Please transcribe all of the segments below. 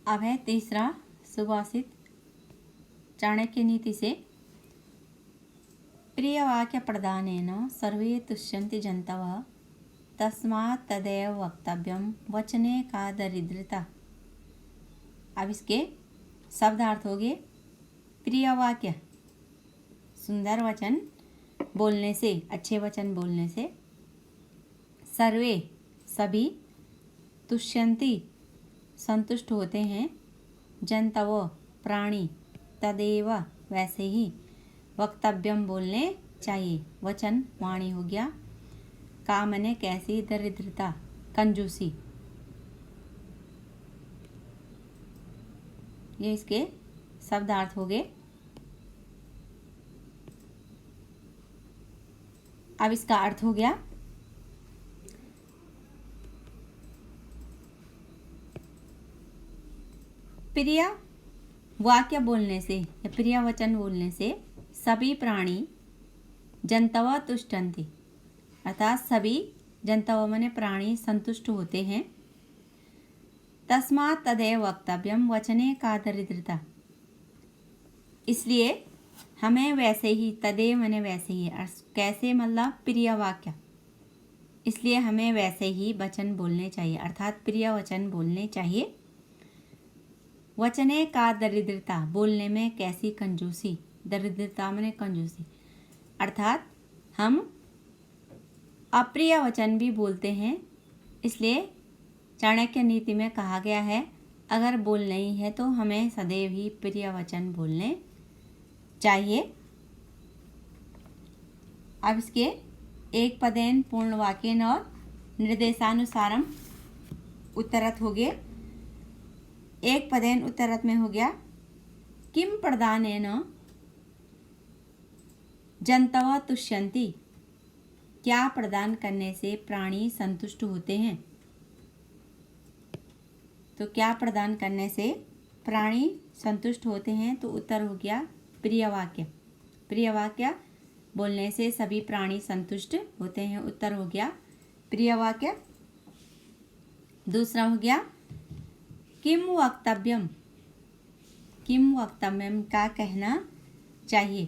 अब है तीसरा सुभाषित चाणक्य नीति से। प्रियवाक्य प्रदानेन सर्वे तुष्यन्ति जन्तवः तस्मात् तदेव वक्तव्यम वचने का दरिद्रता। अब इसके शब्दार्थ हो गए। प्रिय वाक्य सुंदर वचन बोलने से, अच्छे वचन बोलने से। सर्वे सभी, तुष्यन्ति संतुष्ट होते हैं, जंतव प्राणी, तदेव वैसे ही, वक्तव्यम बोलने चाहिए, वचन वाणी हो गया। का मने कैसी, दरिद्रता कंजूसी। ये इसके शब्दार्थ हो गए। अब इसका अर्थ हो गया। प्रिय वाक्य बोलने से या प्रिय वचन बोलने से सभी प्राणी जंतव तुष्टन्ति, अर्थात सभी जंतव माने प्राणी संतुष्ट होते हैं। तस्मात् तदेव वक्तव्यम वचने का दरिद्रता, इसलिए हमें वैसे ही, तदेव माने वैसे ही, कैसे मतलब प्रिय वाक्य, इसलिए हमें वैसे ही वचन बोलने चाहिए, अर्थात प्रिय वचन बोलने चाहिए। वचने का दरिद्रता, बोलने में कैसी कंजूसी, दरिद्रता माने कंजूसी, अर्थात हम अप्रिय वचन भी बोलते हैं। इसलिए चाणक्य नीति में कहा गया है, अगर बोलना ही है तो हमें सदैव ही प्रिय वचन बोलने चाहिए। अब इसके एक पदेन पूर्ण वाक्यन और निर्देशानुसारम उत्तरत हो गए। एक पदेन उत्तरत में हो गया, किम प्रदानेन जंतव तुष्यन्ति, क्या प्रदान करने से प्राणी संतुष्ट होते हैं। तो क्या प्रदान करने से प्राणी संतुष्ट होते हैं, तो उत्तर हो गया प्रिय वाक्य। प्रिय वाक्य बोलने से सभी प्राणी संतुष्ट होते हैं, उत्तर हो गया प्रिय वाक्य। दूसरा हो गया, किम वक्तव्यम, किम वक्तव्यम का कहना चाहिए,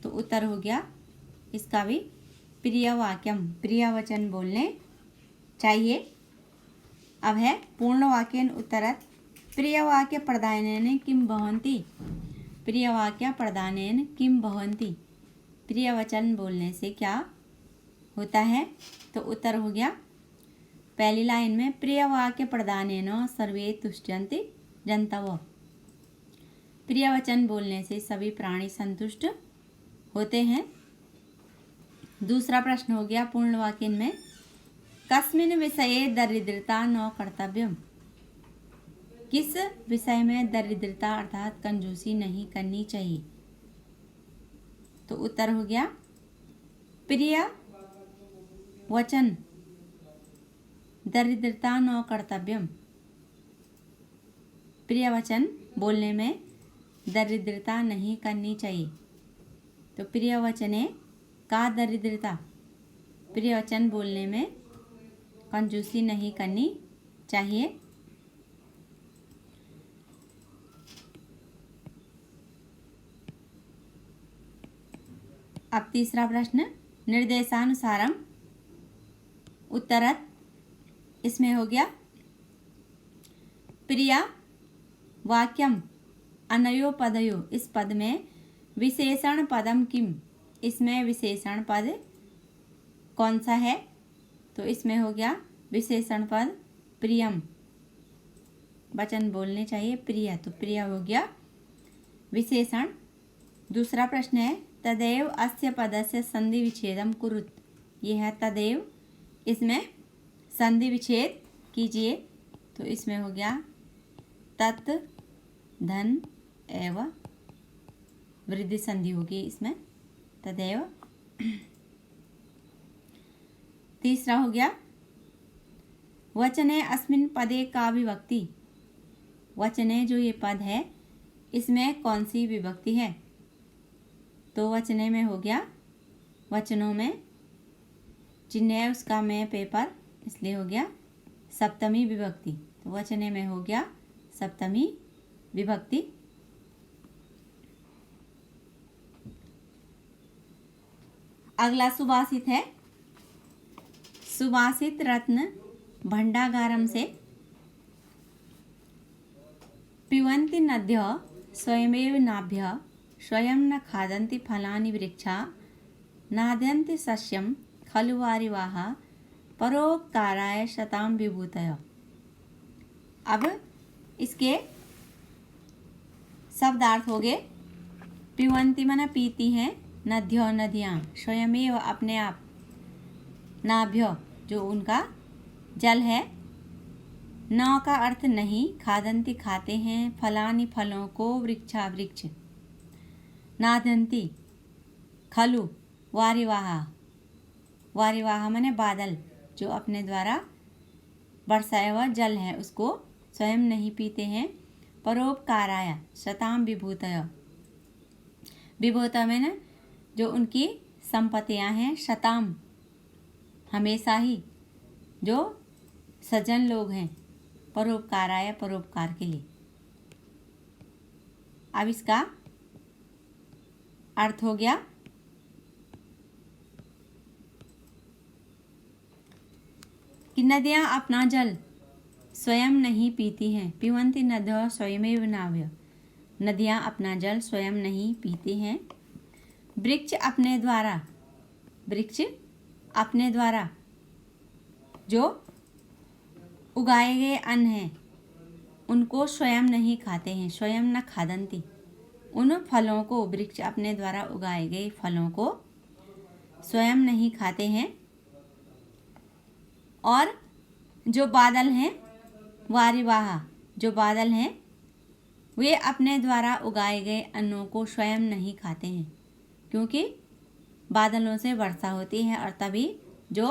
तो उत्तर हो गया इसका भी प्रिय वाक्यम, प्रिय वचन बोलने चाहिए। अब है पूर्ण वाक्यन उत्तरत। प्रिय वाक्य प्रदानेन किम भवन्ति, प्रिय वाक्य प्रदानेन किम भवन्ति, प्रिय वचन बोलने से क्या होता है, तो उत्तर हो गया पहली लाइन में, प्रिय वाक्य प्रदानेन सर्वे तुष्यन्ति जंतव, प्रिय वचन बोलने से सभी प्राणी संतुष्ट होते हैं। दूसरा प्रश्न हो गया पूर्ण वाक्य में, कस्मिन् विषये दरिद्रता न कर्तव्यम, किस विषय में दरिद्रता अर्थात कंजूसी नहीं करनी चाहिए, तो उत्तर हो गया प्रिय वचन दरिद्रता न कर्तव्यम, प्रिय वचन बोलने में दरिद्रता नहीं करनी चाहिए। तो प्रिय वचने का दरिद्रता, प्रिय वचन बोलने में कंजूसी नहीं करनी चाहिए। अब तीसरा प्रश्न, निर्देशानुसारम उत्तरत, इसमें हो गया, प्रिय वाक्यम अनयो पदयो, इस पद में विशेषण पदम किम, इसमें विशेषण पद कौन सा है, तो इसमें हो गया विशेषण पद प्रियम, वचन बोलने चाहिए प्रिय, तो प्रिय हो गया विशेषण। दूसरा प्रश्न है, तदेव अस्य पदस्य संधि विच्छेदम कुरुत, ये है तदेव, इसमें संधि विच्छेद कीजिए, तो इसमें हो गया तत् धन एवं वृद्धि संधि होगी इसमें, तदेव। तीसरा हो गया, वचने अस्मिन् पदे का विभक्ति, वचने जो ये पद है इसमें कौन सी विभक्ति है, तो वचने में हो गया, वचनों में चिन्ह है उसका में पेपर, इसलिए हो गया सप्तमी विभक्ति, तो वचने में हो गया सप्तमी विभक्ति। अगला सुभाषित है। सुभाषित रत्न भंडागारम से। पिबन्ति नद्यः स्वयमेव नाभ्यः स्वयं न खादन्ति फलानि वृक्षा नाद्यन्ति सस्यं खलु वारिवाः परोपकाराय शतां विभूतयः। अब इसके शब्दार्थ हो गए। पिबन्ति माने पीती हैं, नद्यः नदियाँ, स्वयमेव अपने आप, नाभ्य जो उनका जल है, न का अर्थ नहीं, खादन्ति खाते हैं, फलानि फलों को, वृक्षा वृक्ष, नादन्ति खलु वारिवाहा, वारिवाहा माने बादल, जो अपने द्वारा बरसाया हुआ जल है उसको स्वयं नहीं पीते हैं। परोपकाराय शतां विभूतय, विभूता में जो उनकी संपत्तियां हैं, शताम हमेशा ही, जो सज्जन लोग हैं, परोपकाराय परोपकार के लिए। अब इसका अर्थ हो गया कि नदियां अपना जल स्वयं नहीं पीती हैं। पिबन्ति नद्यः स्वयमेव नाभ्यः, नदियां अपना जल स्वयं नहीं पीती हैं। वृक्ष अपने द्वारा, वृक्ष अपने द्वारा जो उगाए गए अन्न हैं उनको स्वयं नहीं खाते हैं। स्वयं न खादन्ति, उन फलों को, वृक्ष अपने द्वारा उगाए गए फलों को स्वयं नहीं खाते हैं। और जो बादल हैं, वारिवाहा, जो बादल हैं, वे अपने द्वारा उगाए गए अन्नों को स्वयं नहीं खाते हैं, क्योंकि बादलों से वर्षा होती है और तभी जो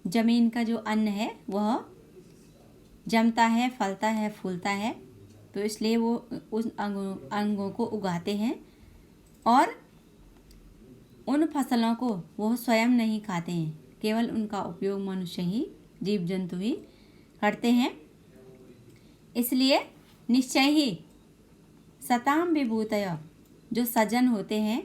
जमीन का जो अन्न है वह जमता है, फलता है, फूलता है। तो इसलिए वो उस अंगों को उगाते हैं और उन फसलों को वो स्वयं नहीं खाते हैं, केवल उनका उपयोग मनुष्य ही, जीव जंतु ही करते हैं। इसलिए निश्चय ही शतां विभूतय, जो सज्जन होते हैं,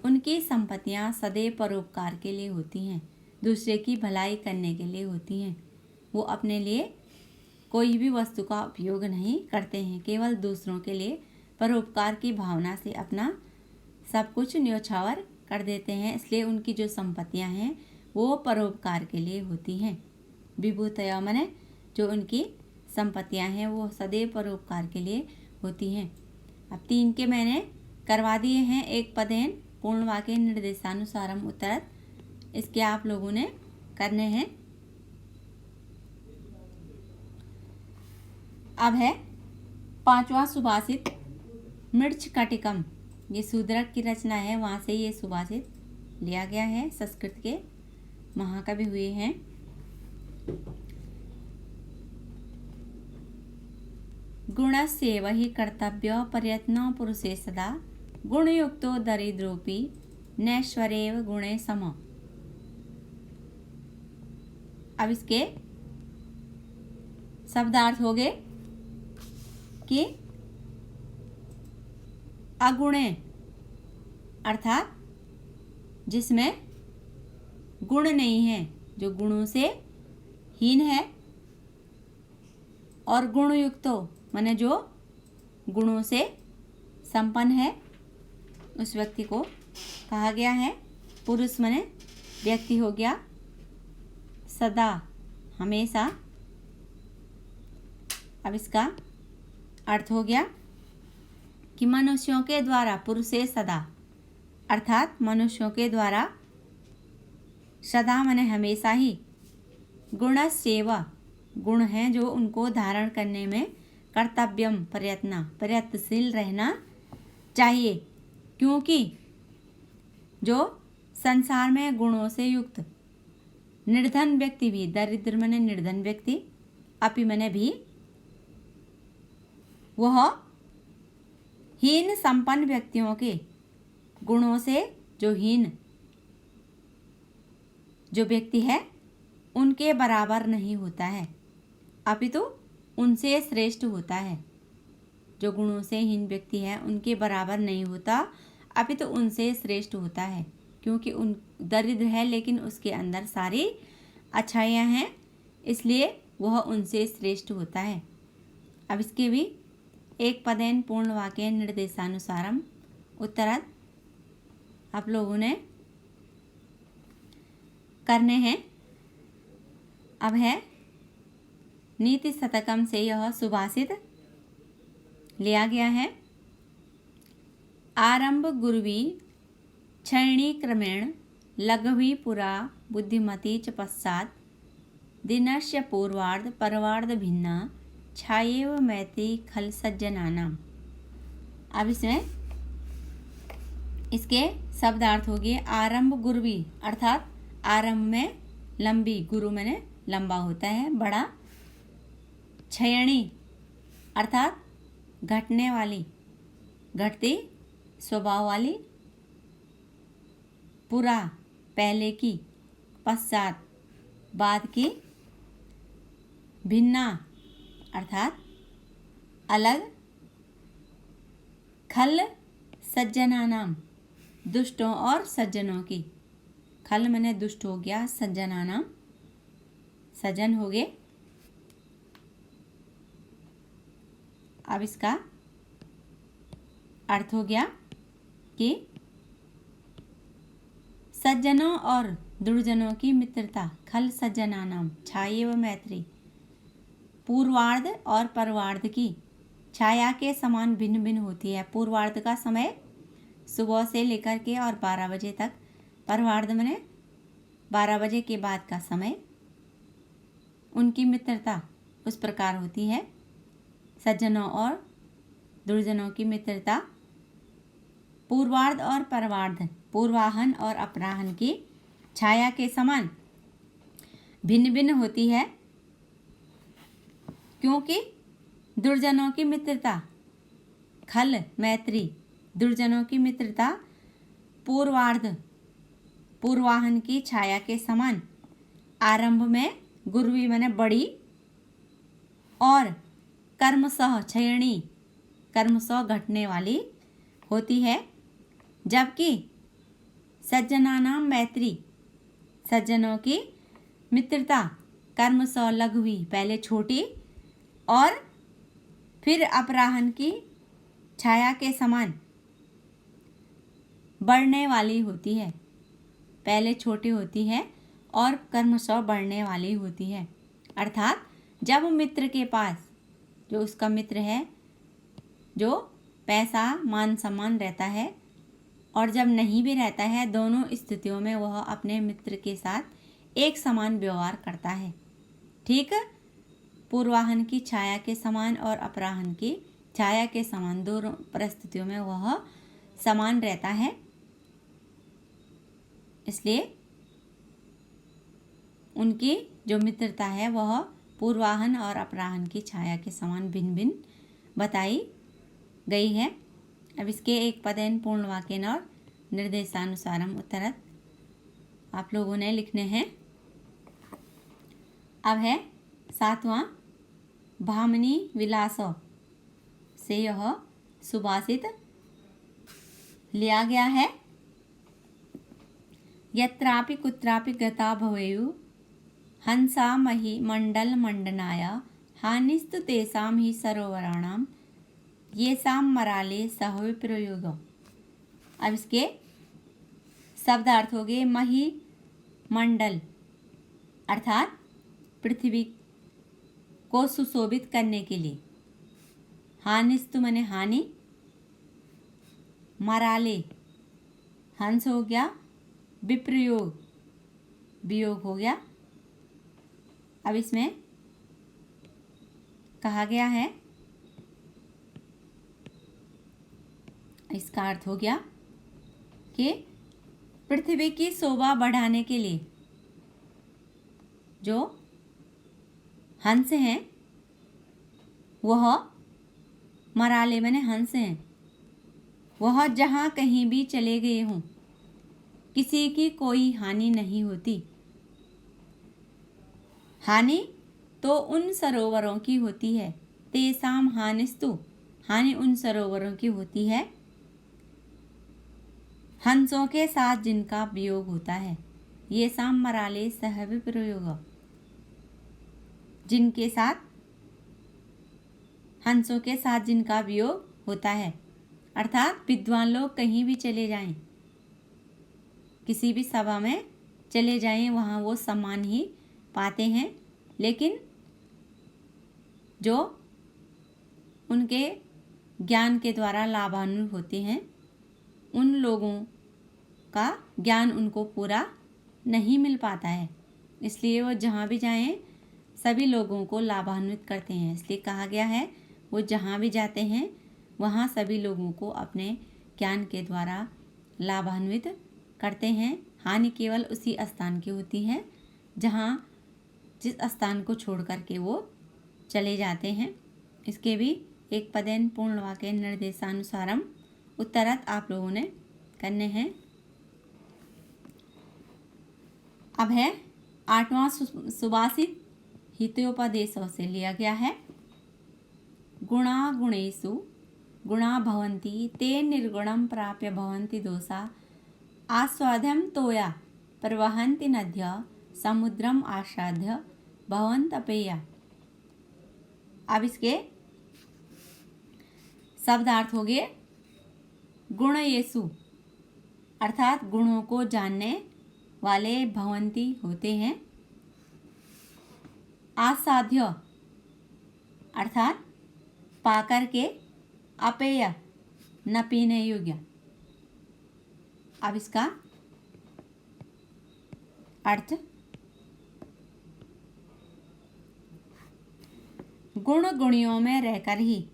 उनकी संपत्तियां सदैव परोपकार के लिए होती हैं, दूसरे की भलाई करने के लिए होती हैं। वो अपने लिए कोई भी वस्तु का उपयोग नहीं करते हैं, केवल दूसरों के लिए परोपकार की भावना से अपना सब कुछ न्योछावर कर देते हैं। इसलिए उनकी जो संपत्तियां हैं वो परोपकार के लिए होती हैं। विभूतया माने जो उनकी संपत्तियां हैं वो सदैव परोपकार के लिए होती हैं। अब 3 के मैंने करवा दिए हैं। एक पदेन पूर्ण वाक्य निर्देशानुसारम उत्तरत, इसके आप लोगों ने करने हैं। अब है 5वां सुभाषित, मृच्छ कटिकम। ये शूद्रक की रचना है, वहाँ से ये सुभाषित लिया गया है। संस्कृत के महाकवि हुए हैं। गुणस्येव हि कर्तव्य प्रयत्नो पुरुषे सदा गुणयुक्तो दरिद्रोपि नैश्वरेव गुणे सम। अब इसके शब्दार्थ हो गए कि अगुणे अर्थात जिसमें गुण नहीं है, जो गुणों से हीन है, और गुणयुक्तो माने जो गुणों से संपन्न है, उस व्यक्ति को कहा गया है। पुरुष माने व्यक्ति हो गया, सदा हमेशा। अब इसका अर्थ हो गया कि मनुष्यों के द्वारा, पुरुषे सदा अर्थात मनुष्यों के द्वारा, सदा माने हमेशा ही, गुणस्येव गुण हैं जो उनको धारण करने में कर्तव्यम प्रयत्नशील रहना चाहिए, क्योंकि जो संसार में गुणों से युक्त निर्धन व्यक्ति भी, दरिद्र माने निर्धन व्यक्ति, अपि माने भी, वह हीन संपन्न व्यक्तियों के गुणों से जो हीन जो व्यक्ति है उनके बराबर नहीं होता है, अपितु उनसे श्रेष्ठ होता है। जो गुणों से हीन व्यक्ति है उनके बराबर नहीं होता, अपितु उनसे श्रेष्ठ होता है, क्योंकि उन दरिद्र है लेकिन उसके अंदर सारी अच्छाइयाँ हैं, इसलिए वह उनसे श्रेष्ठ होता है। अब इसके भी एक पदेन पूर्ण वाक्य निर्देशानुसारम उत्तरार्थ आप लोगों ने करने हैं। अब है नीति शतकम से यह सुभाषित लिया गया है। आरंभ गुरुवी क्षयणी क्रमेण लघवी पुरा बुद्धिमती च पश्चात दिनस्य पूर्वार्ध परवार्ध भिन्ना छायेव मैत्री खल सज्जनानाम। अब इसमें इसके शब्दार्थ हो गए। आरंभ गुरुवी अर्थात आरंभ में लंबी, गुरु मैंने लंबा होता है, बड़ा। क्षयणी अर्थात घटने वाली, घटती स्वभाव वाली। पुरा पहले की, पश्चात बाद की। भिन्ना अर्थात अलग। खल सज्जनानाम दुष्टों और सज्जनों की। खल मैंने दुष्ट हो गया, सज्जनानाम सज्जन हो गए। अब इसका अर्थ हो गया कि सज्जनों और दुर्जनों की मित्रता, खल सज्जनानाम छायेव मैत्री। पूर्वार्ध और परवार्ध की छाया के समान भिन्न भिन्न होती है। पूर्वार्ध का समय सुबह से लेकर के और 12 बजे तक, परवार्ध में 12 बजे के बाद का समय। उनकी मित्रता उस प्रकार होती है। सज्जनों और दुर्जनों की मित्रता पूर्वार्ध और परवार्ध, पूर्वाहन और अपराहन की छाया के समान भिन्न भिन्न होती है, क्योंकि दुर्जनों की मित्रता खल मैत्री, दुर्जनों की मित्रता पूर्वार्ध पूर्वाहन की छाया के समान आरंभ में गुरुवी मैंने बड़ी और कर्मसह क्षयणी कर्मसह घटने वाली होती है, जबकि सज्जनानाम मैत्री सज्जनों की मित्रता कर्मसह लघवी पहले छोटी और फिर अपराहन की छाया के समान बढ़ने वाली होती है। पहले छोटी होती है और कर्मशः बढ़ने वाली होती है। अर्थात जब मित्र के पास, जो उसका मित्र है, जो पैसा मान सम्मान रहता है, और जब नहीं भी रहता है, दोनों स्थितियों में वह अपने मित्र के साथ एक समान व्यवहार करता है। ठीक, पूर्वाहन की छाया के समान और अपराहन की छाया के समान दोनों परिस्थितियों में वह समान रहता है। इसलिए उनकी जो मित्रता है वह पूर्वाहन और अपराहन की छाया के समान भिन्न भिन्न बताई गई है। अब इसके एक पदेन पूर्ण वाक्यन और निर्देशानुसारम उत्तरत आप लोगों ने लिखने हैं। अब है 7वां भामिनी विलास से यह सुभाषित लिया गया है। यत्रापि कुत्रापि गता भवेयु हंसा मही मंडल मंडनाय हानिस्तु तेषां ही सरोवराणाम येषां मराले सह प्रयोग। अब इसके शब्दार्थ हो गए। मही मंडल अर्थात पृथ्वी को सुशोभित करने के लिए। हानिस्तु माने हानि, मराले हंस हो गया, विप्रयोग वियोग हो गया। अब इसमें कहा गया है, इसका अर्थ हो गया कि पृथ्वी की शोभा बढ़ाने के लिए जो हंस हैं वह मराले माने हंस हैं, वह जहाँ कहीं भी चले गए हों किसी की कोई हानि नहीं होती। हानि तो उन सरोवरों की होती है। तेसाम हानिस्तु, हानि उन सरोवरों की होती है हंसों के साथ जिनका वियोग होता है। ये साम मराले सह विप्रयोग, जिनके साथ, हंसों के साथ जिनका वियोग होता है। अर्थात विद्वान लोग कहीं भी चले जाएं, किसी भी सभा में चले जाएं, वहाँ वो सम्मान ही पाते हैं। लेकिन जो उनके ज्ञान के द्वारा लाभान्वित होते हैं, उन लोगों का ज्ञान उनको पूरा नहीं मिल पाता है। इसलिए वो जहाँ भी जाएं सभी लोगों को लाभान्वित करते हैं। इसलिए कहा गया है वो जहाँ भी जाते हैं वहाँ सभी लोगों को अपने ज्ञान के द्वारा लाभान्वित करते हैं। हानि केवल उसी स्थान की होती है जहाँ, जिस स्थान को छोड़ करके वो चले जाते हैं। इसके भी एक पदेन पूर्ण वाक्य निर्देशानुसारम उत्तरत आप लोगों ने करने हैं। अब है 8वां सुभाषित हितोपदेशों से लिया गया है। गुणा गुणेषु गुणा भवन्ति ते निर्गुणं प्राप्य भवन्ति दोषा आस्वाद्यं तोया प्रवहन्ति नद्य समुद्रम आसाद्य भवन्तपेया। अब इसके शब्दार्थ हो गए। गुणयेषु अर्थात गुणों को जानने वाले भवन्ति होते हैं। आसाध्य अर्थात पाकर के, अपेय न पीने योग्य। अब इसका अर्थ, गुण गुणियों में रहकर ही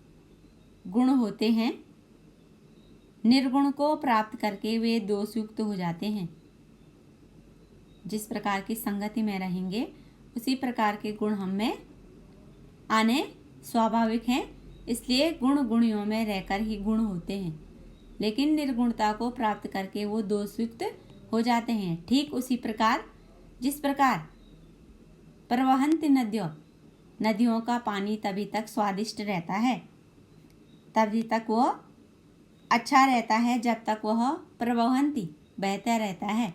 गुण होते हैं, निर्गुण को प्राप्त करके वे दोषयुक्त हो जाते हैं। जिस प्रकार की संगति में रहेंगे उसी प्रकार के गुण हम में आने स्वाभाविक हैं। इसलिए गुण गुणियों में रहकर ही गुण होते हैं, लेकिन निर्गुणता को प्राप्त करके वो दोषयुक्त हो जाते हैं। ठीक उसी प्रकार जिस प्रकार प्रवहन्ति नद्यों, नदियों का पानी तभी तक स्वादिष्ट रहता है, तभी तक वह अच्छा रहता है जब तक वह प्रवहन्ति बहता रहता है।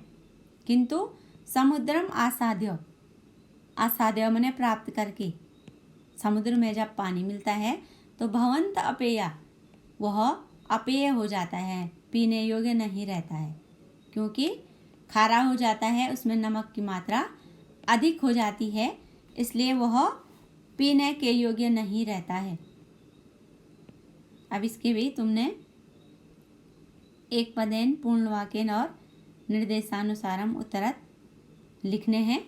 किंतु समुद्रम आसाध्य, आसाध्य मैंने प्राप्त करके, समुद्र में जब पानी मिलता है तो भवंत अपेया, वह अपेय हो जाता है, पीने योग्य नहीं रहता है, क्योंकि खारा हो जाता है, उसमें नमक की मात्रा अधिक हो जाती है, इसलिए वह पीने के योग्य नहीं रहता है। अब इसके भी तुमने एक पदेन पूर्ण वाक्यन और निर्देशानुसारम उत्तरत लिखने हैं।